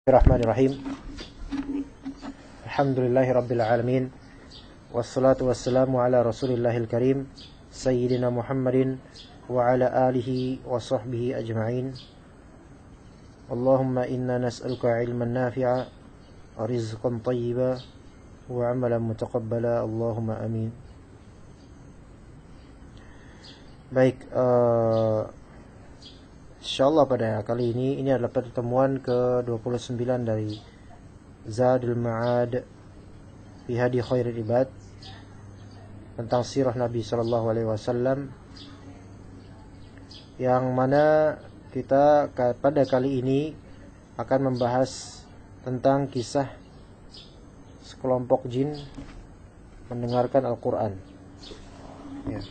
Bismillahirrahmanirrahim. Alhamdulillahi rabbil alamin. Wassalatu wassalamu ala rasulillahil karim Sayyidina Muhammadin wa ala alihi wa sahbihi ajma'in. Allahumma inna nas'aluka ilman nafi'a wa rizqan tayyiba wa amalan mutaqabbala. Allahumma amin. Baik, insyaallah pada kali ini adalah pertemuan ke-29 dari Zadul Ma'ad fi Hadi Khairil Ibad tentang sirah Nabi sallallahu alaihi wasallam, yang mana kita pada kali ini akan membahas tentang kisah sekelompok jin mendengarkan Al-Qur'an. Ya.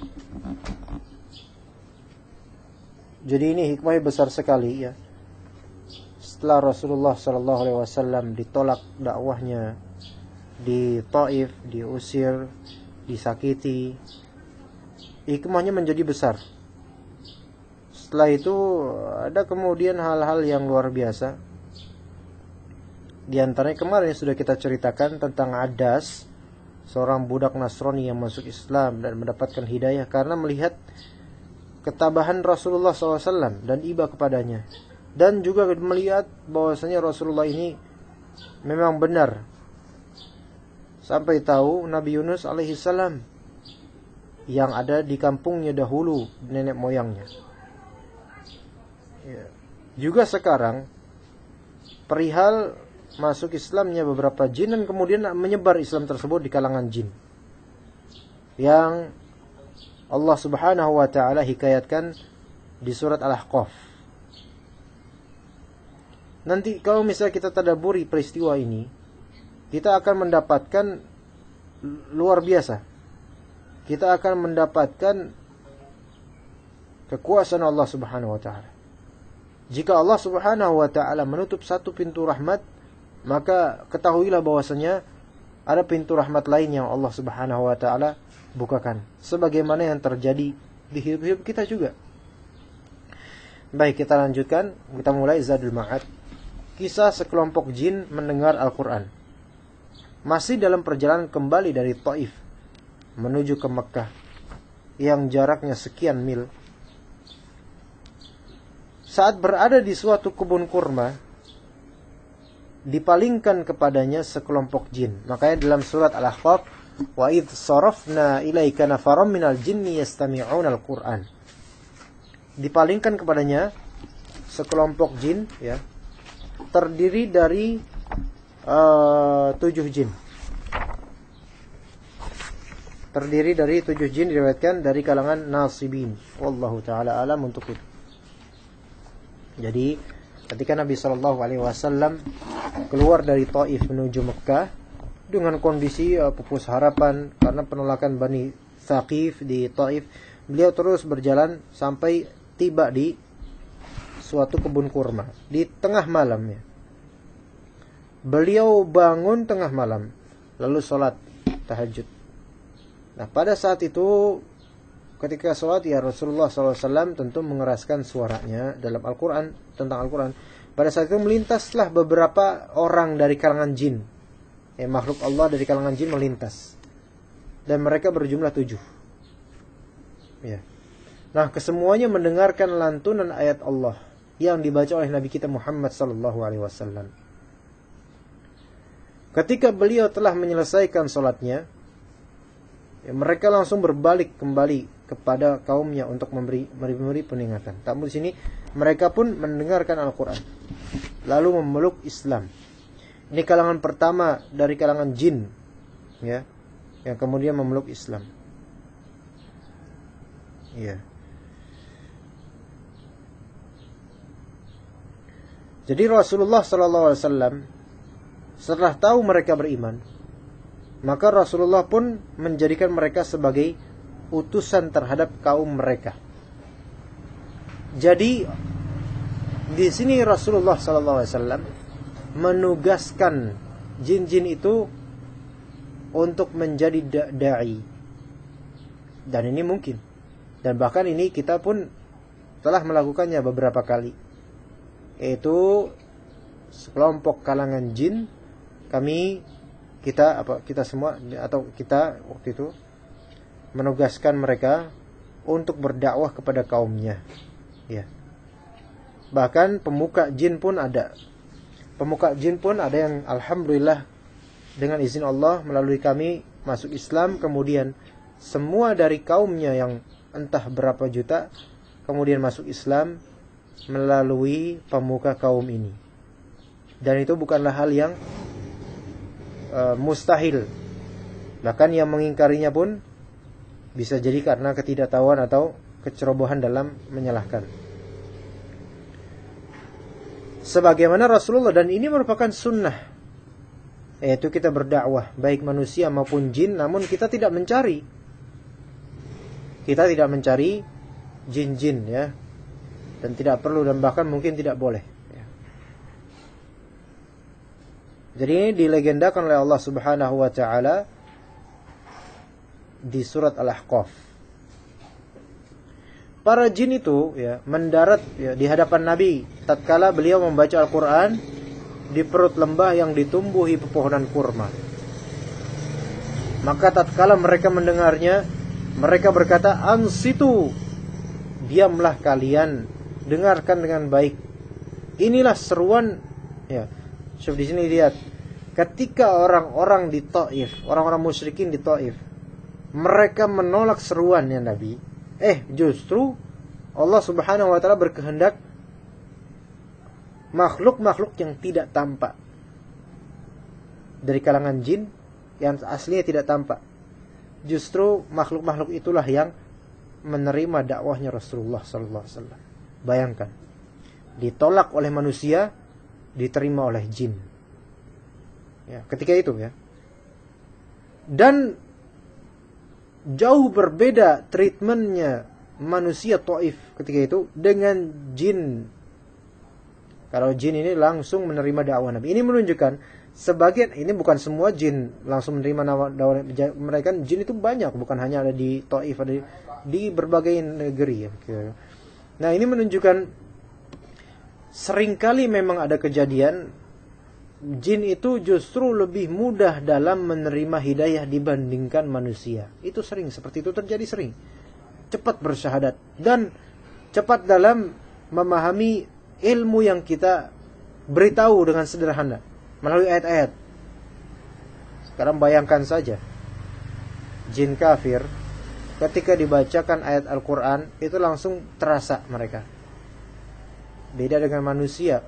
Jadi ini hikmahnya besar sekali ya. Setelah Rasulullah sallallahu alaihi wasallam ditolak dakwahnya di Taif, diusir, disakiti, hikmahnya menjadi besar. Setelah itu ada kemudian hal-hal yang luar biasa. Di antaranya kemarin sudah kita ceritakan tentang Adas, seorang budak Nasrani yang masuk Islam dan mendapatkan hidayah karena melihat ketabahan Rasulullah SAW dan iba kepadanya, dan juga melihat bahwasanya Rasulullah ini memang benar, sampai tahu Nabi Yunus alaihissalam yang ada di kampungnya dahulu, nenek moyangnya ya. Juga sekarang perihal masuk Islamnya beberapa jin dan kemudian menyebar Islam tersebut di kalangan jin, yang Allah Subhanahu wa ta'ala hikayatkan di surat Al-Ahqaf. Nanti kalau misalnya kita tadabburi peristiwa ini, kita akan mendapatkan luar biasa. Kita akan mendapatkan kekuasaan Allah Subhanahu wa ta'ala. Jika Allah Subhanahu wa ta'ala menutup satu pintu rahmat, maka ketahuilah bahwasanya ada pintu rahmat lain yang Allah Subhanahu wa ta'ala bukakan, sebagaimana yang terjadi di hidup kita juga. Baik, kita lanjutkan. Kita mulai Zadul Ma'ad, kisah sekelompok jin mendengar Al-Quran. Masih dalam perjalanan kembali dari Taif menuju ke Mekah, yang jaraknya sekian mil. Saat berada di suatu kebun kurma, dipalingkan kepadanya sekelompok jin. Makanya dalam surat Al-Ahqaf, wa idh sarafna ilaika nafaram minal jinni yastami'una al-Qur'an. Dipalingkan kepadanya sekelompok jin ya, terdiri dari 7 jin. Terdiri dari 7 jin, diriwayatkan dari kalangan nasibin. Wallahu taala alam untuk itu. Jadi ketika Nabi sallallahu alaihi wasallam keluar dari Taif menuju Mekah dengan kondisi pupus harapan karena penolakan Bani Thaqif di Taif, beliau terus berjalan sampai tiba di suatu kebun kurma di tengah malamnya. Beliau bangun tengah malam lalu sholat tahajud. Nah, pada saat itu ketika sholat ya Rasulullah SAW tentu mengeraskan suaranya dalam Al-Quran, tentang Al-Quran. Pada saat itu melintaslah beberapa orang dari kalangan jin, makhluk Allah dari kalangan jin melintas, dan mereka berjumlah 7 ya. Nah, kesemuanya mendengarkan lantunan ayat Allah yang dibaca oleh Nabi kita Muhammad sallallahu alaihi wasallam. Ketika beliau telah menyelesaikan sholatnya, mereka langsung berbalik kembali kepada kaumnya untuk memberi peringatan. Tamu di sini mereka pun mendengarkan Al-Quran lalu memeluk Islam. Ini kalangan pertama dari kalangan jin ya, yang kemudian memeluk Islam. Ya. Jadi Rasulullah sallallahu alaihi wasallam setelah tahu mereka beriman, maka Rasulullah pun menjadikan mereka sebagai utusan terhadap kaum mereka. Jadi di sini Rasulullah sallallahu alaihi wasallam menugaskan jin-jin itu untuk menjadi da'i. Dan ini mungkin. Dan bahkan ini kita pun telah melakukannya beberapa kali. Yaitu sekelompok kalangan jin, kita semua atau kita waktu itu menugaskan mereka untuk berdakwah kepada kaumnya. Ya. Bahkan pemuka jin pun ada. Pemuka jin pun ada yang alhamdulillah dengan izin Allah melalui kami masuk Islam, kemudian semua dari kaumnya yang entah berapa juta kemudian masuk Islam melalui pemuka kaum ini. Dan itu bukanlah hal yang mustahil. Bahkan yang mengingkarinya pun bisa jadi karena ketidaktahuan atau kecerobohan dalam menyalahkan. Sebagaimana Rasulullah, dan ini merupakan sunnah, yaitu kita berdakwah baik manusia maupun jin, namun kita tidak mencari jin-jin, ya, dan tidak perlu dan bahkan mungkin tidak boleh, ya. Jadi ini dilegendakan oleh Allah Subhanahu wa taala di surat Al-Ahqaf. Para jin itu, ya, mendarat, ya, di hadapan Nabi tatkala beliau membaca Al-Qur'an di perut lembah yang ditumbuhi pepohonan kurma. Maka tatkala mereka mendengarnya, mereka berkata, "Ansitu, diamlah kalian, dengarkan dengan baik." Inilah seruan, ya. Coba di sini lihat, ketika orang-orang di Taif, orang-orang musyrikin di Taif, mereka menolak seruannya Nabi, justru Allah Subhanahu wa taala berkehendak makhluk-makhluk yang tidak tampak dari kalangan jin yang aslinya tidak tampak. Justru makhluk-makhluk itulah yang menerima dakwahnya Rasulullah sallallahu alaihi wasallam. Bayangkan, ditolak oleh manusia, diterima oleh jin. Ya, ketika itu, ya. Dan jauh berbeda treatmentnya manusia Taif ketika itu dengan jin. Kalau jin ini langsung menerima dakwah Nabi. Ini menunjukkan sebagian, ini bukan semua jin langsung menerima dakwah mereka. Jin itu banyak, bukan hanya ada di Taif, ada di berbagai negeri, ya. Nah, ini menunjukkan seringkali memang ada kejadian jin itu justru lebih mudah dalam menerima hidayah dibandingkan manusia. Itu sering, seperti itu terjadi sering. Cepat bersyahadat dan cepat dalam memahami ilmu yang kita beritahu dengan sederhana melalui ayat-ayat. Sekarang bayangkan saja, jin kafir ketika dibacakan ayat Al-Quran itu langsung terasa mereka. Beda dengan manusia,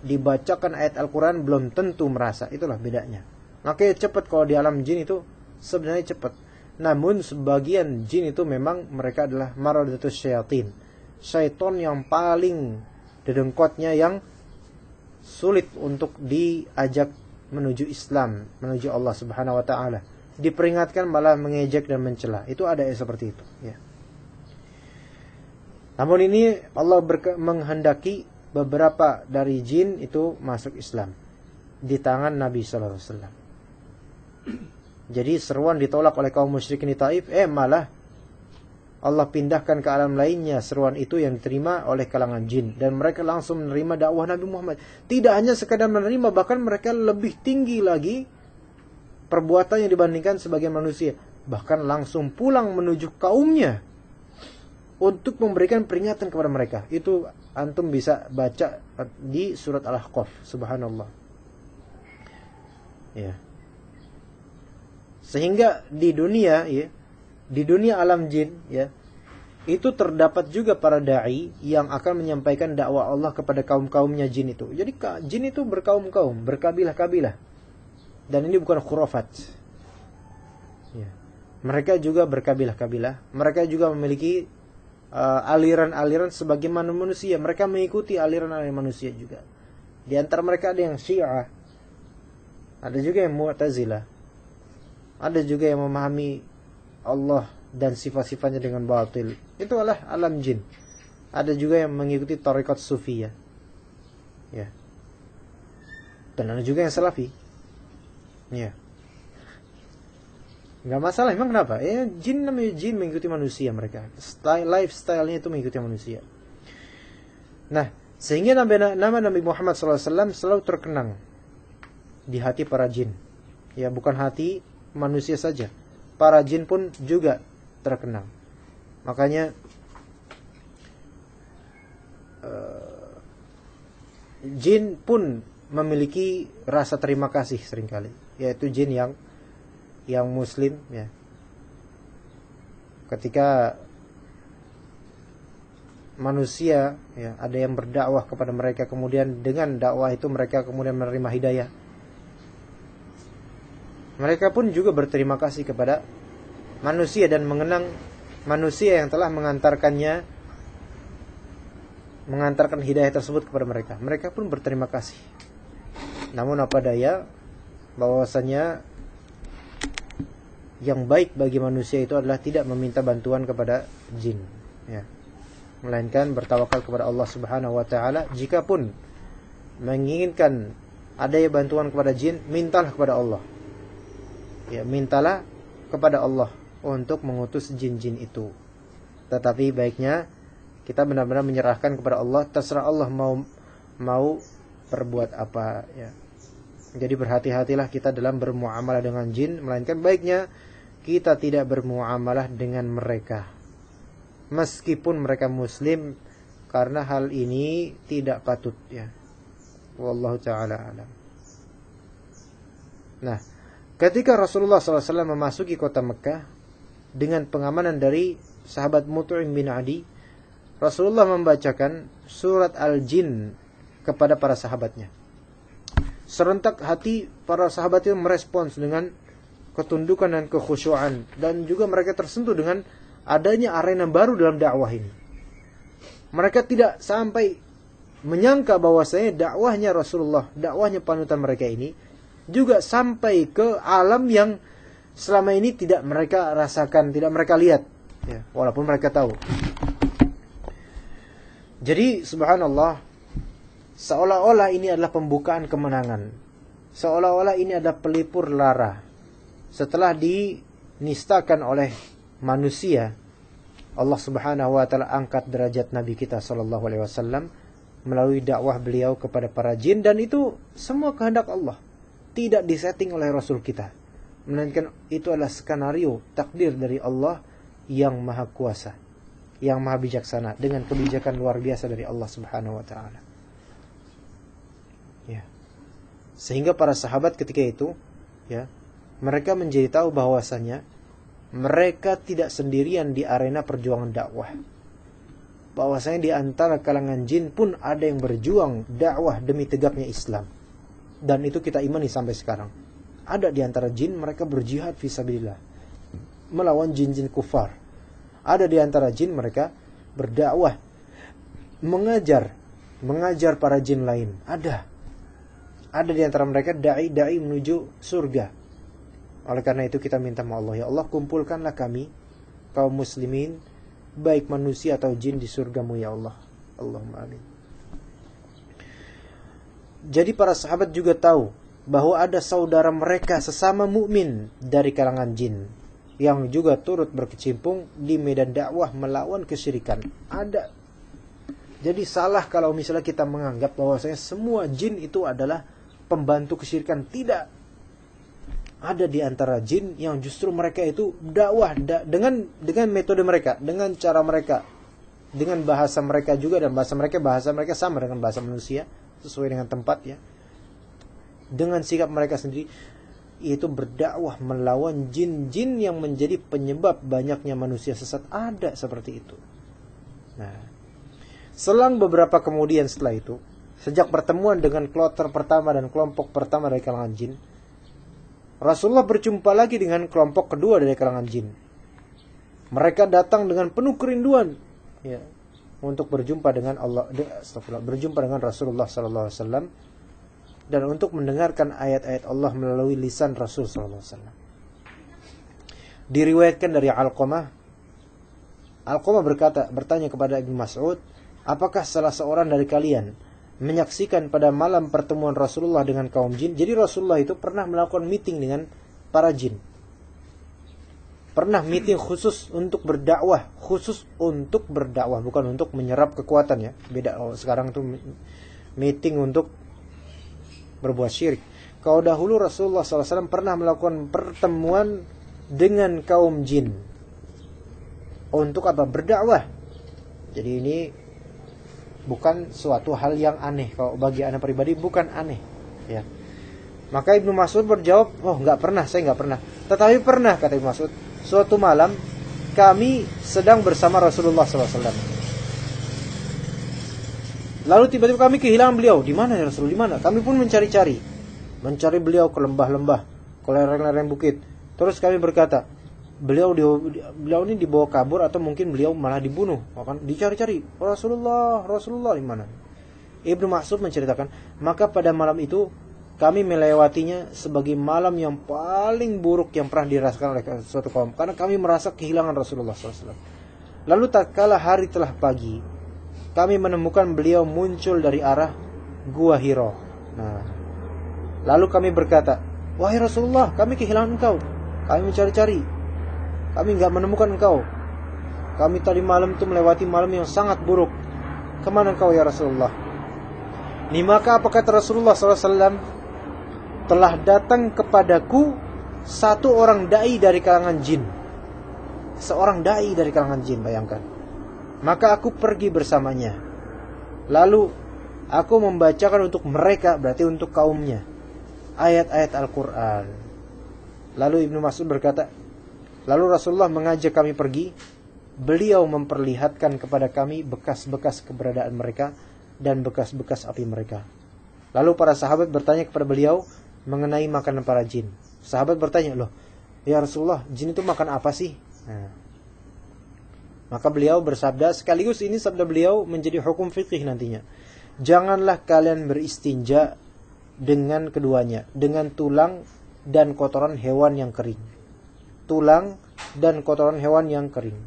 dibacakan ayat Al-Quran belum tentu merasa. Itulah bedanya. Makanya cepat kalau di alam jin itu sebenarnya cepat. Namun sebagian jin itu memang mereka adalah maradatus syayatin, syaiton yang paling dedengkotnya, yang sulit untuk diajak menuju Islam, menuju Allah Subhanahu wa taala. Diperingatkan malah mengejek dan mencela. Itu ada yang seperti itu, ya. Namun ini Allah menghendaki beberapa dari jin itu masuk Islam di tangan Nabi sallallahu alaihi wasallam. Jadi seruan ditolak oleh kaum musyrikin di Taif, malah Allah pindahkan ke alam lainnya seruan itu yang diterima oleh kalangan jin, dan mereka langsung menerima dakwah Nabi Muhammad. Tidak hanya sekadar menerima, bahkan mereka lebih tinggi lagi perbuatannya dibandingkan sebagian manusia. Bahkan langsung pulang menuju kaumnya untuk memberikan peringatan kepada mereka. Itu antum bisa baca di surat Al-Ahqaf. Subhanallah. Ya. Sehingga di dunia, ya, di dunia alam jin, ya, itu terdapat juga para dai yang akan menyampaikan dakwah Allah kepada kaum-kaumnya jin itu. Jadi jin itu berkaum-kaum, berkabilah-kabilah. Dan ini bukan khurafat. Ya. Mereka juga berkabilah-kabilah. Mereka juga memiliki aliran-aliran sebagaimana manusia. Mereka mengikuti aliran-aliran manusia juga. Di antara mereka ada yang Syiah, ada juga yang Mu'tazilah, ada juga yang memahami Allah dan sifat-sifatnya dengan batil. Itu adalah alam jin. Ada juga yang mengikuti tarekat Sufiyah, ya. Dan ada juga yang Salafi, ya. Nggak masalah, emang kenapa? Jin namanya jin, mengikuti manusia mereka. Lifestyle-nya itu mengikuti manusia. Nah, Sehingga nama Nabi Muhammad SAW selalu terkenang di hati para jin. Ya, bukan hati manusia saja, para jin pun juga terkenang. Makanya jin pun memiliki rasa terima kasih seringkali, yaitu jin yang muslim, ya. Ketika manusia, ya, ada yang berdakwah kepada mereka, kemudian dengan dakwah itu mereka kemudian menerima hidayah, mereka pun juga berterima kasih kepada manusia dan mengenang manusia yang telah mengantarkan hidayah tersebut kepada mereka. Mereka pun berterima kasih. Namun apa daya, bahwasanya yang baik bagi manusia itu adalah tidak meminta bantuan kepada jin, ya, melainkan bertawakal kepada Allah Subhanahu wa taala. Jikapun menginginkan adanya bantuan kepada jin, mintalah kepada Allah. Ya, mintalah kepada Allah untuk mengutus jin-jin itu. Tetapi baiknya kita benar-benar menyerahkan kepada Allah, terserah Allah mau perbuat apa, ya. Jadi berhati-hatilah kita dalam bermuamalah dengan jin, melainkan baiknya kita tidak bermuamalah dengan mereka, meskipun mereka muslim, karena hal ini tidak patut, ya. Wallahu ta'ala alam. Nah, ketika Rasulullah SAW memasuki kota Mekah dengan pengamanan dari sahabat Mut'im bin Adi, Rasulullah membacakan surat Al-Jin kepada para sahabatnya. Serentak hati para sahabat itu merespons dengan ketundukan dan kekhusyuan, dan juga mereka tersentuh dengan adanya arena baru dalam dakwah ini. Mereka tidak sampai menyangka bahwasanya dakwahnya Rasulullah, dakwahnya panutan mereka ini juga sampai ke alam yang selama ini tidak mereka rasakan, tidak mereka lihat, ya, walaupun mereka tahu. Jadi subhanallah, seolah-olah ini adalah pembukaan kemenangan, seolah-olah ini adalah pelipur lara. Setelah dinistakan oleh manusia, Allah Subhanahu wa taala angkat derajat Nabi kita sallallahu alaihi wasallam melalui dakwah beliau kepada para jin, dan itu semua kehendak Allah, tidak disetting oleh Rasul kita, melainkan itu adalah skenario takdir dari Allah yang maha kuasa, yang maha bijaksana, dengan kebijakan luar biasa dari Allah Subhanahu wa taala. Ya. Sehingga para sahabat ketika itu, ya, mereka menjadi tahu bahwasanya mereka tidak sendirian di arena perjuangan dakwah. Bahwasanya di antara kalangan jin pun ada yang berjuang dakwah demi tegaknya Islam. Dan itu kita imani sampai sekarang. Ada di antara jin mereka berjihad fisabilillah melawan jin-jin kufar. Ada di antara jin mereka berdakwah, mengajar para jin lain. Ada di antara mereka dai menuju surga. Oleh karena itu kita minta sama Allah, ya Allah, kumpulkanlah kami kaum muslimin, baik manusia atau jin, di surgamu ya Allah. Allahumma amin. Jadi para sahabat juga tahu bahwa ada saudara mereka sesama mukmin dari kalangan jin yang juga turut berkecimpung di medan dakwah melawan kesyirikan. Ada. Jadi salah kalau misalnya kita menganggap bahwasanya semua jin itu adalah pembantu kesyirikan. Tidak. Ada di antara jin yang justru mereka itu dakwah dengan metode mereka, dengan cara mereka, dengan bahasa mereka juga, dan bahasa mereka sama dengan bahasa manusia, sesuai dengan tempat, ya. Dengan sikap mereka sendiri, yaitu berdakwah melawan jin-jin yang menjadi penyebab banyaknya manusia sesat. Ada seperti itu. Nah, selang beberapa kemudian setelah itu, sejak pertemuan dengan kloter pertama dan kelompok pertama dari kalangan jin, Rasulullah berjumpa lagi dengan kelompok kedua dari kalangan jin. Mereka datang dengan penuh kerinduan, ya, untuk berjumpa dengan berjumpa dengan Rasulullah sallallahu alaihi wasallam, dan untuk mendengarkan ayat-ayat Allah melalui lisan Rasul sallallahu alaihi wasallam. Diriwayatkan dari Alqamah bertanya kepada Ibnu Mas'ud, apakah salah seorang dari kalian menyaksikan pada malam pertemuan Rasulullah dengan kaum jin? Jadi Rasulullah itu pernah melakukan meeting dengan para jin. pernah meeting khusus untuk berdakwah, bukan untuk menyerap kekuatan ya. Beda sekarang tuh meeting untuk berbuat syirik. Kalau dahulu Rasulullah SAW pernah melakukan pertemuan dengan kaum jin untuk apa? Berdakwah. Jadi ini bukan suatu hal yang aneh. Kalau bagi anak pribadi bukan aneh ya. Maka Ibnu Mas'ud berjawab, oh enggak pernah, saya enggak pernah. Tetapi pernah, kata Ibnu Mas'ud, suatu malam kami sedang bersama Rasulullah SAW. Lalu tiba-tiba kami kehilangan beliau. Di mana ya Rasul? Di mana? Kami pun mencari beliau ke lembah-lembah, ke lereng-lereng bukit. Terus kami berkata, beliau ini dibawa kabur atau mungkin beliau malah dibunuh. Akan dicari-cari, Rasulullah di mana? Ibnu Mas'ud menceritakan, maka pada malam itu kami melewatinya sebagai malam yang paling buruk yang pernah dirasakan oleh suatu kaum, karena kami merasa kehilangan Rasulullah SAW. Lalu tatkala hari telah pagi, kami menemukan beliau muncul dari arah Gua Hira. Nah, lalu kami berkata, wahai Rasulullah, kami kehilangan engkau. Kami mencari-cari, kami enggak menemukan engkau. Kami tadi malam itu melewati malam yang sangat buruk. Kemana engkau ya Rasulullah? Maka apa kata Rasulullah SAW? Telah datang kepadaku satu orang dai dari kalangan jin. Seorang dai dari kalangan jin, bayangkan. Maka aku pergi bersamanya. Lalu aku membacakan untuk mereka, berarti untuk kaumnya, ayat-ayat Al-Quran. Lalu Ibnu Mas'ud berkata, lalu Rasulullah mengajak kami pergi. Beliau memperlihatkan kepada kami bekas-bekas keberadaan mereka dan bekas-bekas api mereka. Lalu para sahabat bertanya kepada beliau mengenai makanan para jin. Sahabat bertanya, loh ya Rasulullah, jin itu makan apa sih? Nah, maka beliau bersabda, sekaligus ini sabda beliau menjadi hukum fikih nantinya. Janganlah kalian beristinja dengan keduanya, dengan tulang dan kotoran hewan yang kering. Tulang dan kotoran hewan yang kering.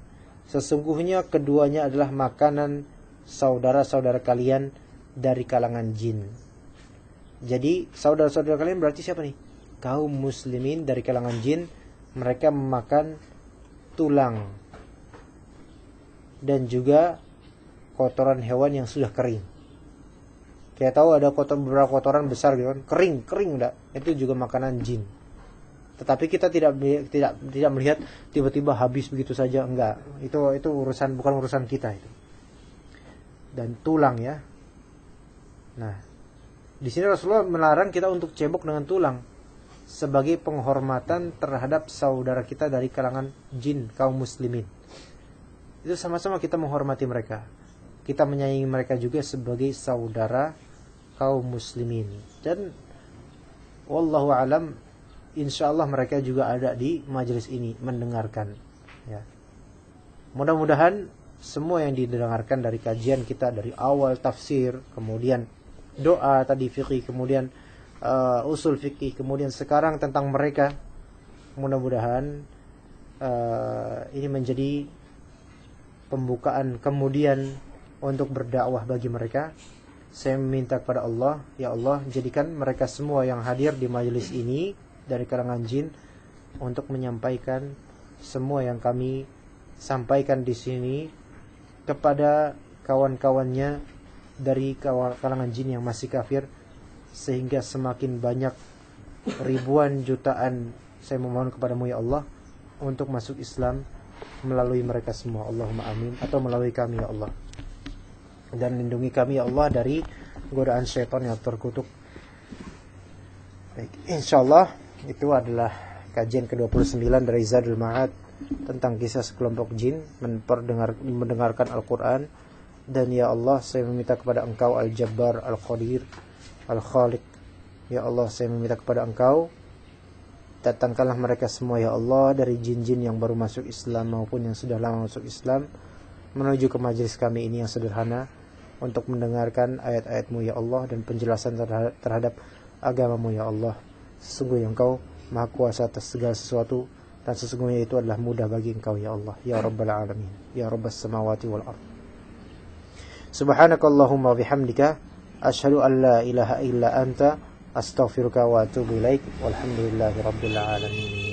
Sesungguhnya keduanya adalah makanan saudara-saudara kalian dari kalangan jin. Jadi saudara-saudara kalian berarti siapa nih? Kaum muslimin dari kalangan jin. Mereka memakan tulang dan juga kotoran hewan yang sudah kering. Kayak tahu ada beberapa kotoran besar gitu kan, kering udah. Itu juga makanan jin. Tetapi kita tidak melihat tiba-tiba habis begitu saja, enggak. Itu bukan urusan kita itu. Dan tulang ya. Nah, di sini Rasulullah melarang kita untuk cebok dengan tulang sebagai penghormatan terhadap saudara kita dari kalangan jin, kaum muslimin. Itu sama-sama kita menghormati mereka. Kita menyayangi mereka juga sebagai saudara kaum muslimin. Dan wallahu alam, insyaallah mereka juga ada di majelis ini mendengarkan ya. Mudah-mudahan semua yang didengarkan dari kajian kita dari awal tafsir, kemudian doa tadi fikih, kemudian usul fikih, kemudian sekarang tentang mereka, mudah-mudahan ini menjadi pembukaan kemudian untuk berdakwah bagi mereka. Saya meminta kepada Allah, ya Allah, jadikan mereka semua yang hadir di majelis ini dari kalangan jin untuk menyampaikan semua yang kami sampaikan di sini kepada kawan-kawannya dari kalangan jin yang masih kafir, sehingga semakin banyak ribuan jutaan, saya memohon kepadamu ya Allah untuk masuk Islam melalui mereka semua. Allahumma amin. Atau melalui kami ya Allah. Dan lindungi kami ya Allah dari godaan syaitan yang terkutuk. Baik, insyaallah itu adalah kajian ke-29 dari Zadul Ma'ad tentang kisah sekelompok jin mendengarkan Al-Quran. Dan ya Allah, saya meminta kepada Engkau Al-Jabbar, Al-Qadir, Al-Khaliq. Ya Allah, saya meminta kepada Engkau, datangkanlah mereka semua ya Allah, dari jin-jin yang baru masuk Islam maupun yang sudah lama masuk Islam, menuju ke majelis kami ini yang sederhana, untuk mendengarkan ayat-ayat-Mu ya Allah dan penjelasan terhadap agama-Mu ya Allah. Sesungguhnya Engkau Maha Kuasa atas segala sesuatu, dan sesungguhnya itu adalah mudah bagi Engkau ya Allah, ya Rabbal Alamin, ya Rabbas Samawati wal Ardh. Subhanakallahumma bihamdika asyhadu an la ilaha illa anta astaghfiruka wa atubu ilaik. Walhamdulillahi rabbil alamin.